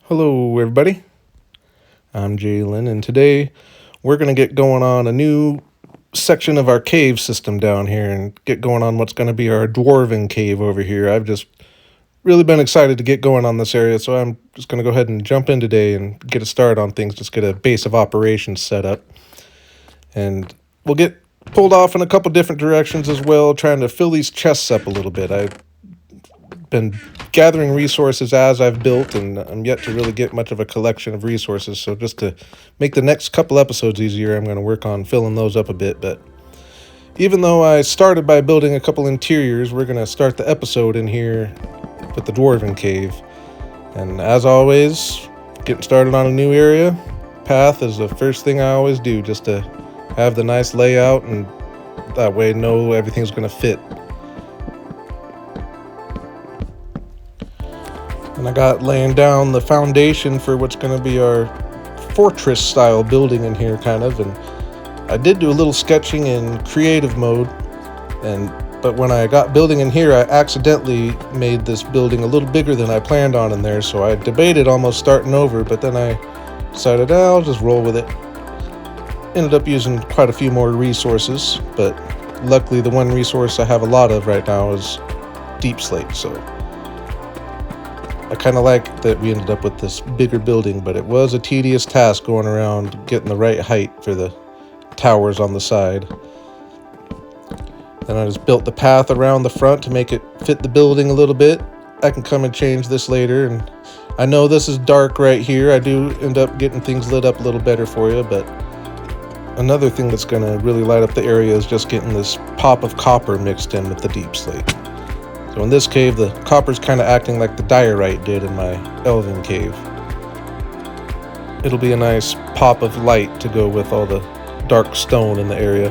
Hello, everybody. I'm Jalen, and today we're going to get going on a new section of our cave system down here and get going on what's going to be our Dwarven cave over here. I've just really been excited to get going on this area, so I'm just going to go ahead and jump in today and get a start on things, just get a base of operations set up. And we'll get pulled off in a couple different directions as well, trying to fill these chests up a little bit. I've been gathering resources as I've built, and I'm yet to really get much of a collection of resources. So just to make the next couple episodes easier, I'm going to work on filling those up a bit. But even though I started by building a couple interiors, we're going to start the episode in here with the Dwarven cave. And as always, getting started on a new area, path is the first thing I always do, just to have the nice layout, and that way know everything's going to fit. And I got laying down the foundation for what's going to be our fortress style building in here, kind of. And I did do a little sketching in creative mode, but when I got building in here, I accidentally made this building a little bigger than I planned on in there. So I debated almost starting over, but then I decided I'll just roll with it. Ended up using quite a few more resources, but luckily the one resource I have a lot of right now is deep slate. So I kind of like that we ended up with this bigger building, but it was a tedious task going around getting the right height for the towers on the side. Then I just built the path around the front to make it fit the building a little bit. I can come and change this later, and I know this is dark right here. I do end up getting things lit up a little better for you, but another thing that's going to really light up the area is just getting this pop of copper mixed in with the deep slate. So in this cave, the copper's kind of acting like the diorite did in my elven cave. It'll be a nice pop of light to go with all the dark stone in the area.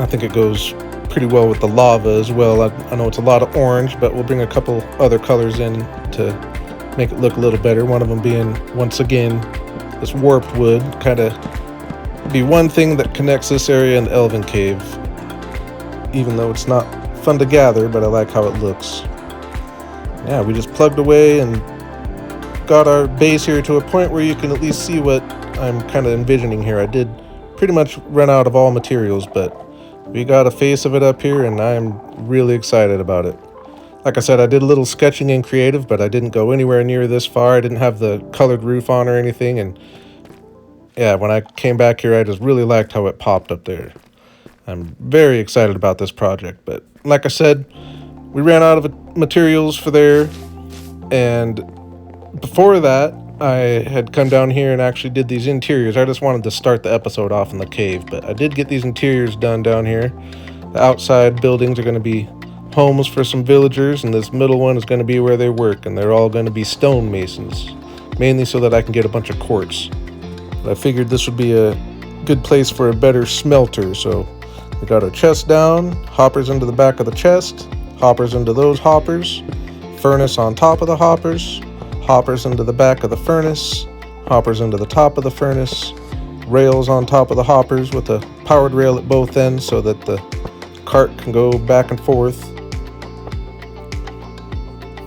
I think it goes pretty well with the lava as well. I know it's a lot of orange, but we'll bring a couple other colors in to make it look a little better. One of them being, once again, this warped wood. Kind of be one thing that connects this area and the elven cave, even though it's not fun to gather, but I like how it looks. Yeah, we just plugged away and got our base here to a point where you can at least see what I'm kind of envisioning here. I did pretty much run out of all materials, but we got a face of it up here, and I'm really excited about it. Like I said, I did a little sketching in creative, but I didn't go anywhere near this far. I didn't have the colored roof on or anything, and yeah, when I came back here, I just really liked how it popped up there. I'm very excited about this project, but like I said, we ran out of materials for there, and before that, I had come down here and actually did these interiors. I just wanted to start the episode off in the cave, but I did get these interiors done down here. The outside buildings are going to be homes for some villagers, and this middle one is going to be where they work, and they're all going to be stonemasons, mainly so that I can get a bunch of quartz. But I figured this would be a good place for a better smelter, so we got our chest down, hoppers into the back of the chest, hoppers into those hoppers, furnace on top of the hoppers, hoppers into the back of the furnace, hoppers into the top of the furnace, rails on top of the hoppers with a powered rail at both ends so that the cart can go back and forth.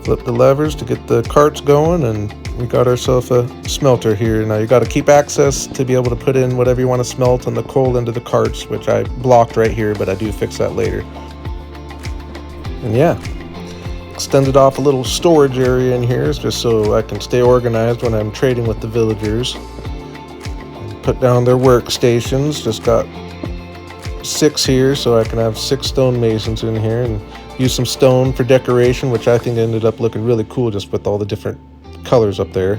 Flip the levers to get the carts going, and we got ourselves a smelter here. Now you got to keep access to be able to put in whatever you want to smelt and the coal into the carts, which I blocked right here, but I do fix that later. And yeah, extended off a little storage area in here just so I can stay organized when I'm trading with the villagers. Put down their workstations. Just got 6 here so I can have 6 stonemasons in here, and use some stone for decoration, which I think ended up looking really cool just with all the different colors up there.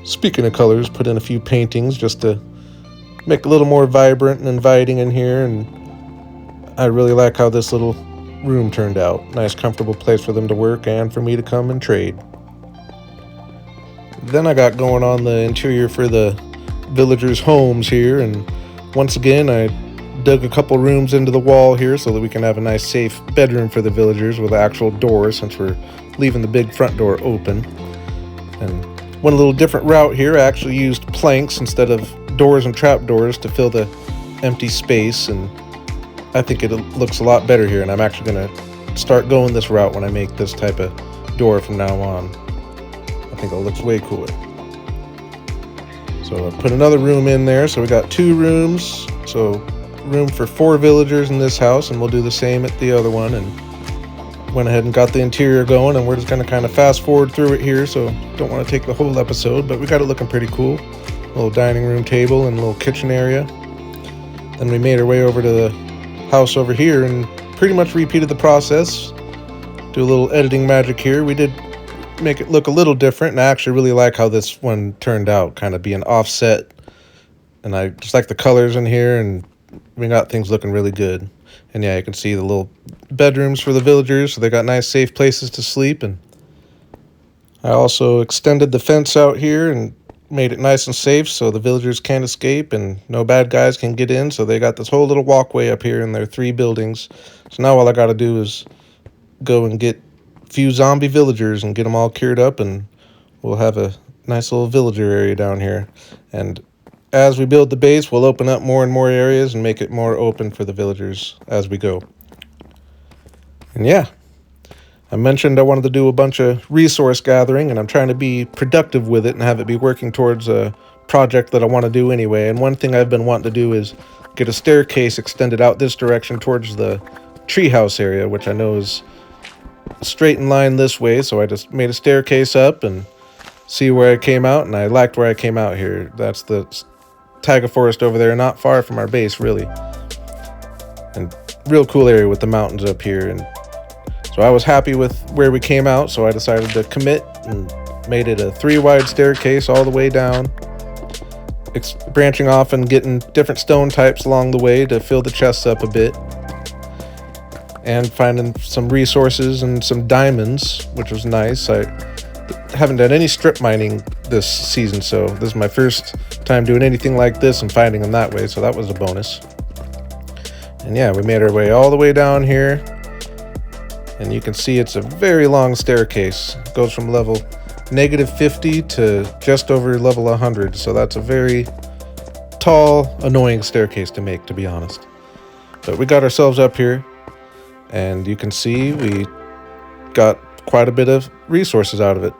Speaking of colors, put in a few paintings just to make it a little more vibrant and inviting in here, and I really like how this little room turned out. Nice comfortable place for them to work and for me to come and trade. Then I got going on the interior for the villagers' homes here, and once again I dug a couple rooms into the wall here so that we can have a nice safe bedroom for the villagers with an actual door, since we're leaving the big front door open. And went a little different route here. I actually used planks instead of doors and trapdoors to fill the empty space, and I think it looks a lot better here, and I'm actually going to start going this route when I make this type of door from now on. I think it looks way cooler. So I put another room in there, so we got 2 rooms, so room for 4 villagers in this house, and we'll do the same at the other one. And went ahead and got the interior going, and we're just going to kind of fast forward through it here, so don't want to take the whole episode, but we got it looking pretty cool. Little dining room table and a little kitchen area. Then we made our way over to the house over here and pretty much repeated the process. Do a little editing magic here. We did make it look a little different, and I actually really like how this one turned out, kind of being offset. And I just like the colors in here, and we got things looking really good. And yeah, you can see the little bedrooms for the villagers, so they got nice safe places to sleep. And I also extended the fence out here and made it nice and safe so the villagers can't escape and no bad guys can get in. So they got this whole little walkway up here in their 3 buildings. So now all I gotta do is go and get a few zombie villagers and get them all cured up, and we'll have a nice little villager area down here. And as we build the base, we'll open up more and more areas and make it more open for the villagers as we go. And yeah, I mentioned I wanted to do a bunch of resource gathering, and I'm trying to be productive with it and have it be working towards a project that I want to do anyway. And one thing I've been wanting to do is get a staircase extended out this direction towards the treehouse area, which I know is a straight in line this way. So I just made a staircase up and see where I came out, and I liked where I came out here. That's the taiga forest over there, not far from our base, really. And real cool area with the mountains up here. And so I was happy with where we came out, so I decided to commit and made it a 3-wide staircase all the way down, branching off and getting different stone types along the way to fill the chests up a bit, and finding some resources and some diamonds, which was nice. I haven't done any strip mining this season, so this is my first time doing anything like this and finding them that way, so that was a bonus. And yeah, we made our way all the way down here. And you can see it's a very long staircase. It goes from level -50 to just over level 100. So that's a very tall, annoying staircase to make, to be honest. But we got ourselves up here, and you can see we got quite a bit of resources out of it.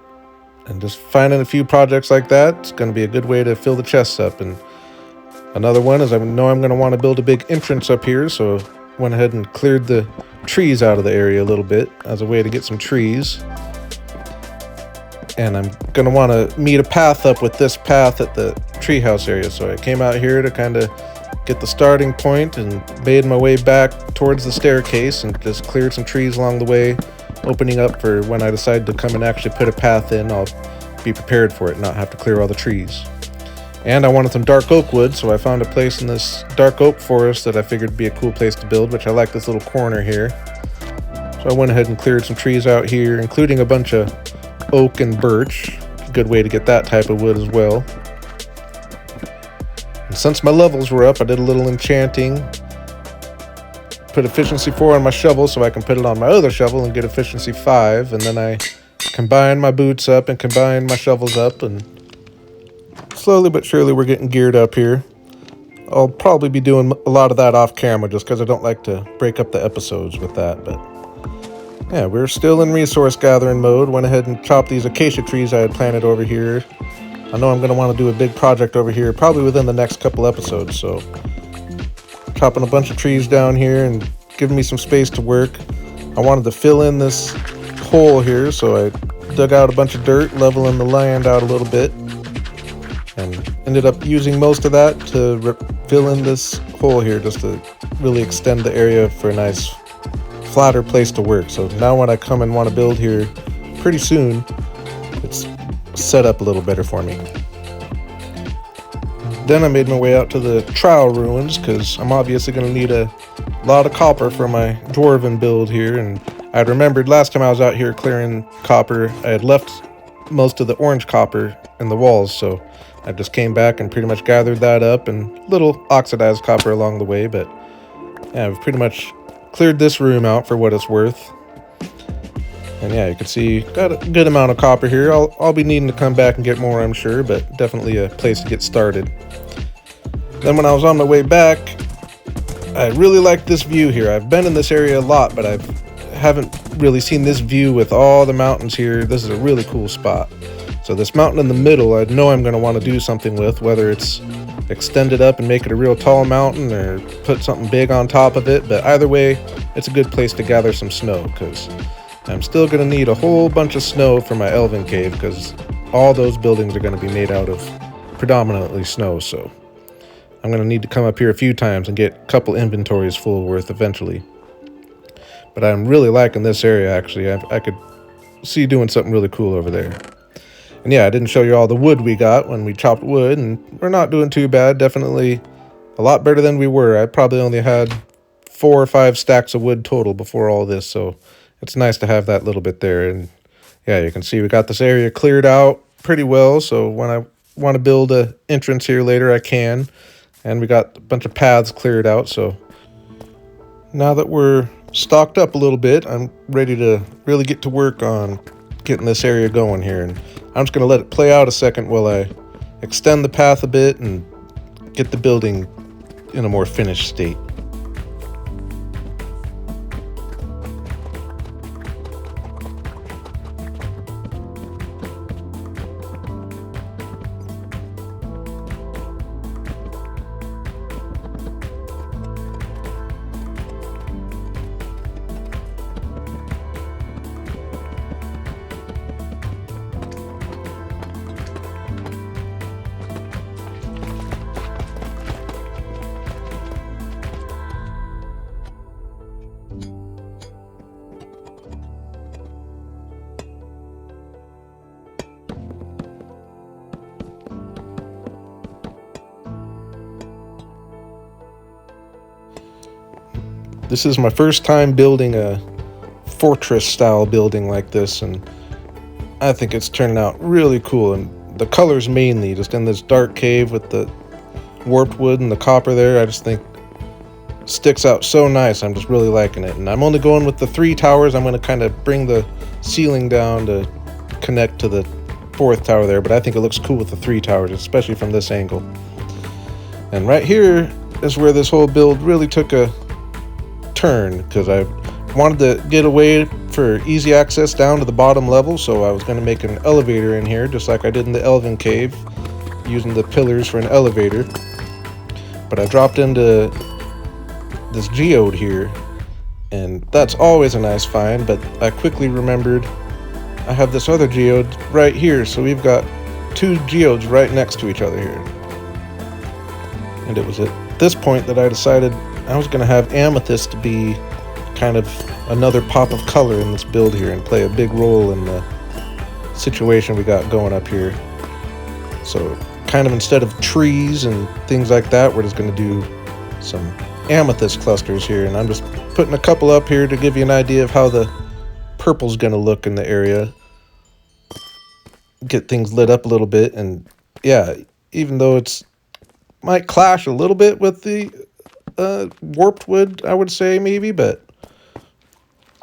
And just finding a few projects like that, it's going to be a good way to fill the chests up. And another one is I know I'm going to want to build a big entrance up here, so went ahead and cleared the trees out of the area a little bit as a way to get some trees. And I'm going to want to meet a path up with this path at the treehouse area. So I came out here to kind of get the starting point and made my way back towards the staircase and just cleared some trees along the way, opening up for when I decide to come and actually put a path in. I'll be prepared for it, not have to clear all the trees. And I wanted some dark oak wood, so I found a place in this dark oak forest that I figured would be a cool place to build, which I like this little corner here. So I went ahead and cleared some trees out here, including a bunch of oak and birch. A good way to get that type of wood as well. And since my levels were up, I did a little enchanting. Put efficiency 4 on my shovel so I can put it on my other shovel and get efficiency 5. And then I combined my boots up and combined my shovels up, and slowly but surely we're getting geared up here. I'll probably be doing a lot of that off camera just because I don't like to break up the episodes with that. But yeah, we're still in resource gathering mode. Went ahead and chopped these acacia trees I had planted over here. I know I'm going to want to do a big project over here probably within the next couple episodes. So chopping a bunch of trees down here and giving me some space to work. I wanted to fill in this hole here, so I dug out a bunch of dirt, leveling the land out a little bit. And ended up using most of that to fill in this hole here just to really extend the area for a nice flatter place to work. So now when I come and want to build here pretty soon, it's set up a little better for me. Then I made my way out to the trial ruins because I'm obviously going to need a lot of copper for my Dwarven build here. And I remembered last time I was out here clearing copper, I had left most of the orange copper in the walls, so I just came back and pretty much gathered that up, and little oxidized copper along the way. But yeah, I've pretty much cleared this room out for what it's worth. And yeah, you can see got a good amount of copper here. I'll be needing to come back and get more, I'm sure, but definitely a place to get started. Then when I was on my way back, I really liked this view here. I've been in this area a lot, but I haven't really seen this view with all the mountains here. This is a really cool spot. So this mountain in the middle, I know I'm going to want to do something with, whether it's extend it up and make it a real tall mountain or put something big on top of it. But either way, it's a good place to gather some snow, because I'm still going to need a whole bunch of snow for my elven cave, because all those buildings are going to be made out of predominantly snow. So I'm going to need to come up here a few times and get a couple inventories full worth eventually. But I'm really liking this area, actually. I could see doing something really cool over there. And yeah, I didn't show you all the wood we got when we chopped wood, and we're not doing too bad. Definitely a lot better than we were. I probably only had 4 or 5 stacks of wood total before all this, so it's nice to have that little bit there. And yeah, you can see we got this area cleared out pretty well, so when I want to build an entrance here later, I can. And we got a bunch of paths cleared out, so now that we're stocked up a little bit, I'm ready to really get to work on getting this area going here. And I'm just going to let it play out a second while I extend the path a bit and get the building in a more finished state. This is my first time building a fortress style building like this, and I think it's turning out really cool. And the colors mainly, just in this dark cave with the warped wood and the copper there, I just think sticks out so nice. I'm just really liking it. And I'm only going with the 3 towers. I'm going to kind of bring the ceiling down to connect to the 4th tower there, but I think it looks cool with the 3 towers, especially from this angle. And right here is where this whole build really took a turn, because I wanted to get away for easy access down to the bottom level, so I was going to make an elevator in here just like I did in the Elven cave, using the pillars for an elevator. But I dropped into this geode here, and that's always a nice find, but I quickly remembered I have this other geode right here, so we've got 2 geodes right next to each other here. And it was at this point that I decided I was going to have Amethyst be kind of another pop of color in this build here and play a big role in the situation we got going up here. So kind of instead of trees and things like that, we're just going to do some amethyst clusters here. And I'm just putting a couple up here to give you an idea of how the purple's going to look in the area. Get things lit up a little bit. And yeah, even though it's might clash a little bit with the warped wood, I would say, maybe, but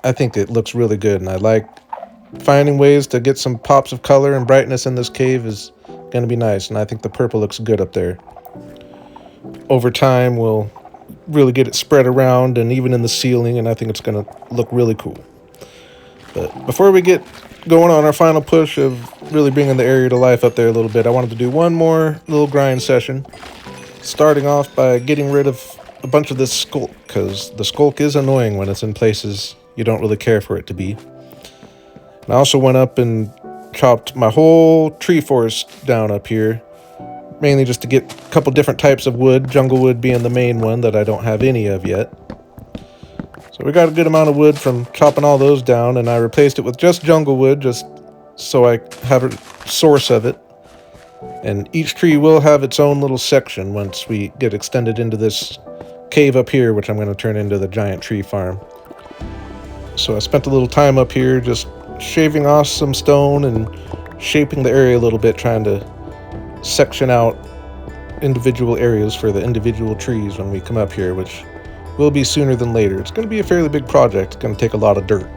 I think it looks really good, and I like finding ways to get some pops of color and brightness in this cave is going to be nice, and I think the purple looks good up there. Over time, we'll really get it spread around and even in the ceiling, and I think it's going to look really cool. But before we get going on our final push of really bringing the area to life up there a little bit, I wanted to do one more little grind session, starting off by getting rid of a bunch of this skulk, because the skulk is annoying when it's in places you don't really care for it to be. And I also went up and chopped my whole tree forest down up here, mainly just to get a couple different types of wood, jungle wood being the main one that I don't have any of yet. So we got a good amount of wood from chopping all those down, and I replaced it with just jungle wood, just so I have a source of it. And each tree will have its own little section once we get extended into this cave up here, which I'm going to turn into the giant tree farm. So I spent a little time up here just shaving off some stone and shaping the area a little bit, trying to section out individual areas for the individual trees when we come up here, which will be sooner than later. It's going to be a fairly big project. It's going to take a lot of dirt.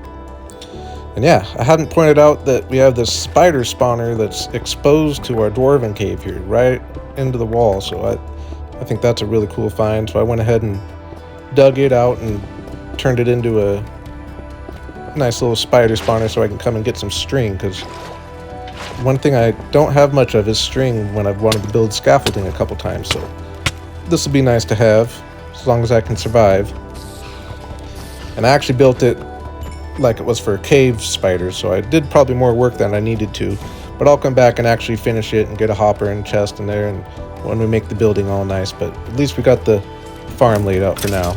And yeah, I hadn't pointed out that we have this spider spawner that's exposed to our Dwarven cave here, right into the wall. So I think that's a really cool find. So I went ahead and dug it out and turned it into a nice little spider spawner so I can come and get some string, because one thing I don't have much of is string when I've wanted to build scaffolding a couple times, so this will be nice to have, as long as I can survive. And I actually built it like it was for cave spiders, so I did probably more work than I needed to. But I'll come back and actually finish it and get a hopper and chest in there and when we make the building all nice. But at least we got the farm laid out for now.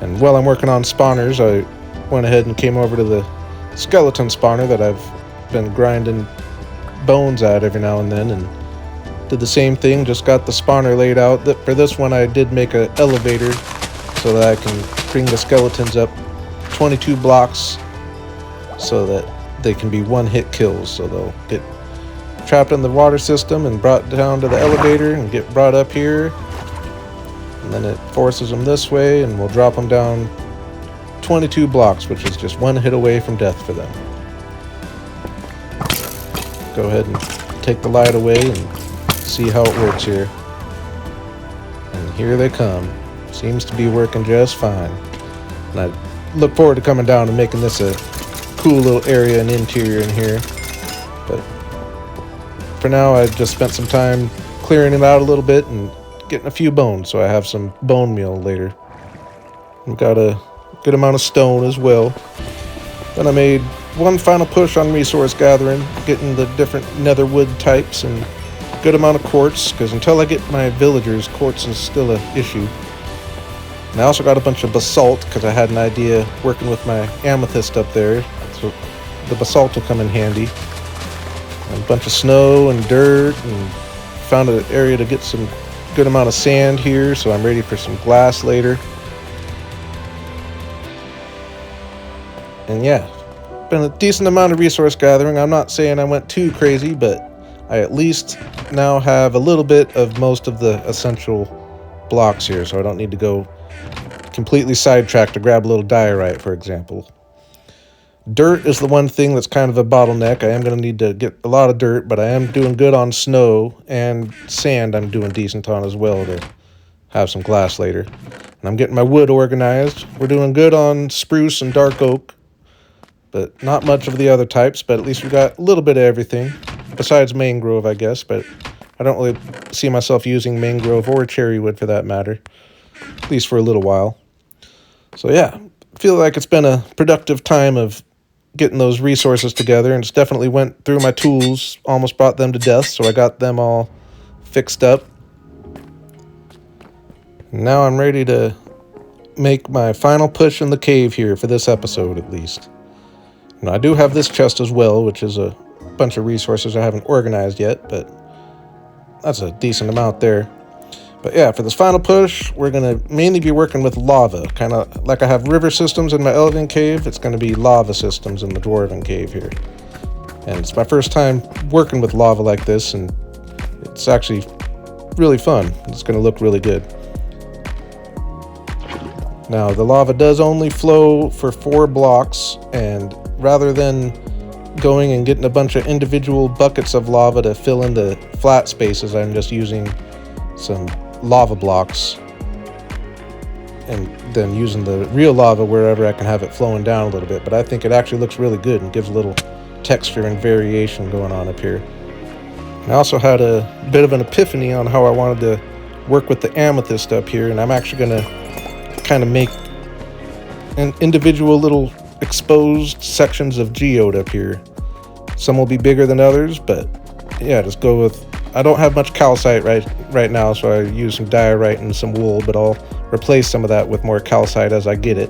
And while I'm working on spawners, I went ahead and came over to the skeleton spawner that I've been grinding bones at every now and then, and did the same thing, just got the spawner laid out. For this one I did make an elevator so that I can bring the skeletons up 22 blocks so that they can be one-hit kills, so they'll get trapped in the water system and brought down to the elevator and get brought up here, and then it forces them this way and we'll drop them down 22 blocks, which is just one hit away from death for them. Go ahead and take the light away and see how it works here. And here they come. Seems to be working just fine. And I look forward to coming down and making this a cool little area and interior in here. But for now, I just spent some time clearing it out a little bit and getting a few bones, so I have some bone meal later. We've got a good amount of stone as well. Then I made one final push on resource gathering, getting the different nether wood types and a good amount of quartz, because until I get my villagers, quartz is still an issue. And I also got a bunch of basalt, because I had an idea working with my amethyst up there, so the basalt will come in handy. And a bunch of snow and dirt, and found an area to get some good amount of sand here, so I'm ready for some glass later. And yeah, been a decent amount of resource gathering. I'm not saying I went too crazy, but I at least now have a little bit of most of the essential blocks here, so I don't need to go completely sidetracked to grab a little diorite, for example. Dirt is the one thing that's kind of a bottleneck. I am going to need to get a lot of dirt, but I am doing good on snow, and sand I'm doing decent on as well to have some glass later. And I'm getting my wood organized. We're doing good on spruce and dark oak, but not much of the other types, but at least we got a little bit of everything, besides mangrove, I guess, but I don't really see myself using mangrove or cherry wood for that matter, at least for a little while. So yeah, I feel like it's been a productive time of getting those resources together, and it's definitely went through my tools, almost brought them to death, so I got them all fixed up. Now I'm ready to make my final push in the cave here for this episode, at least. Now, I do have this chest as well, which is a bunch of resources I haven't organized yet, but that's a decent amount there. But yeah, for this final push, we're going to mainly be working with lava. Kind of like I have river systems in my Elven cave, it's going to be lava systems in the Dwarven cave here. And it's my first time working with lava like this, and it's actually really fun. It's going to look really good. Now, the lava does only flow for 4 blocks, and rather than going and getting a bunch of individual buckets of lava to fill in the flat spaces, I'm just using some lava blocks and then using the real lava wherever I can have it flowing down a little bit. But I think it actually looks really good and gives a little texture and variation going on up here. I also had a bit of an epiphany on how I wanted to work with the amethyst up here, and I'm actually going to kind of make an individual little exposed sections of geode up here. Some will be bigger than others, but yeah, just go with, I don't have much calcite right now, so I use some diorite and some wool, but I'll replace some of that with more calcite as I get it.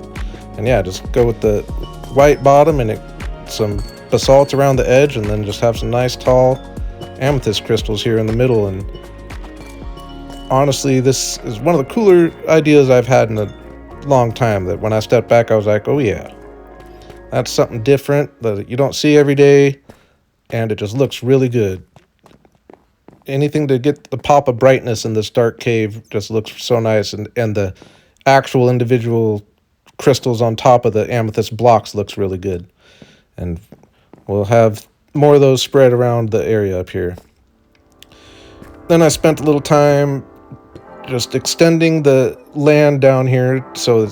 And yeah, just go with the white bottom and some basalt around the edge, and then just have some nice tall amethyst crystals here in the middle. And honestly, this is one of the cooler ideas I've had in a long time, that when I stepped back I was like, oh yeah, that's something different that you don't see every day, and it just looks really good. Anything to get the pop of brightness in this dark cave just looks so nice, and the actual individual crystals on top of the amethyst blocks looks really good. And we'll have more of those spread around the area up here. Then I spent a little time just extending the land down here so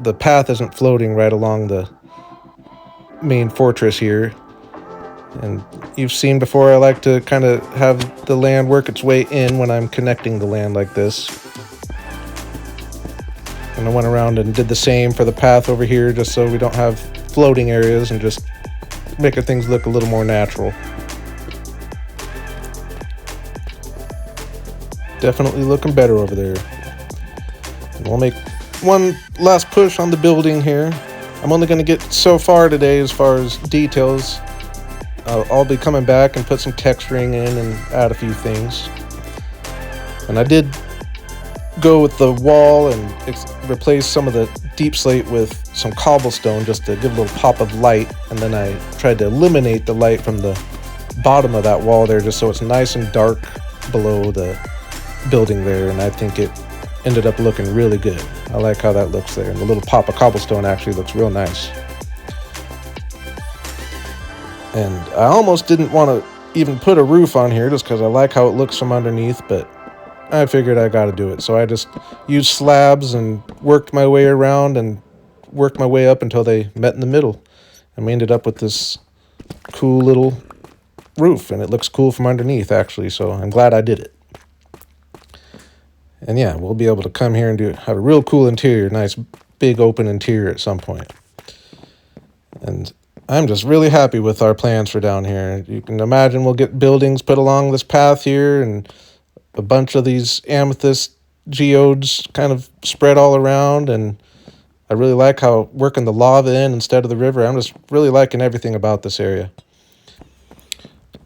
the path isn't floating right along the main fortress here. And you've seen before, I like to kind of have the land work its way in when I'm connecting the land like this. And I went around and did the same for the path over here, just so we don't have floating areas, and just making things look a little more natural. Definitely looking better over there. And we'll make one last push on the building here. I'm only going to get so far today as far as details. I'll be coming back and put some texturing in and add a few things. And I did go with the wall and replace some of the deep slate with some cobblestone just to give a little pop of light. And then I tried to eliminate the light from the bottom of that wall there, just so it's nice and dark below the building there. And I think it ended up looking really good. I like how that looks there. And the little pop of cobblestone actually looks real nice. And I almost didn't want to even put a roof on here just because I like how it looks from underneath, but I figured I got to do it. So I just used slabs and worked my way around and worked my way up until they met in the middle. And we ended up with this cool little roof, and it looks cool from underneath actually, so I'm glad I did it. And yeah, we'll be able to come here and have a real cool interior, nice big open interior at some point. And I'm just really happy with our plans for down here. You can imagine we'll get buildings put along this path here and a bunch of these amethyst geodes kind of spread all around. And I really like how working the lava in instead of the river. I'm just really liking everything about this area.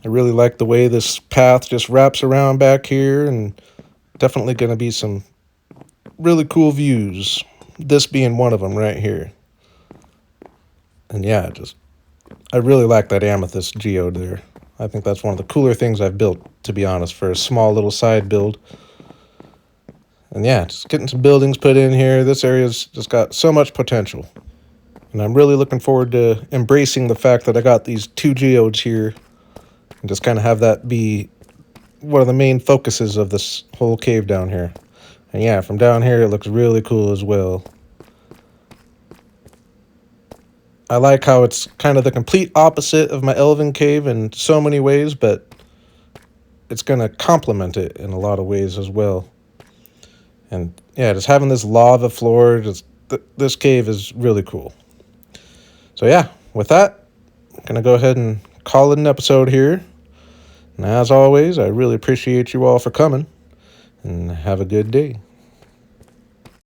I really like the way this path just wraps around back here, and definitely going to be some really cool views. This being one of them right here. And yeah, I really like that amethyst geode there. I think that's one of the cooler things I've built, to be honest, for a small little side build. And yeah, just getting some buildings put in here. This area's just got so much potential. And I'm really looking forward to embracing the fact that I got these 2 geodes here and just kind of have that be one of the main focuses of this whole cave down here. And yeah, from down here it looks really cool as well. I like how it's kind of the complete opposite of my elven cave in so many ways, but it's going to complement it in a lot of ways as well. And yeah, just having this lava floor, this cave is really cool. So yeah, with that, I'm going to go ahead and call it an episode here. And as always, I really appreciate you all for coming, and have a good day.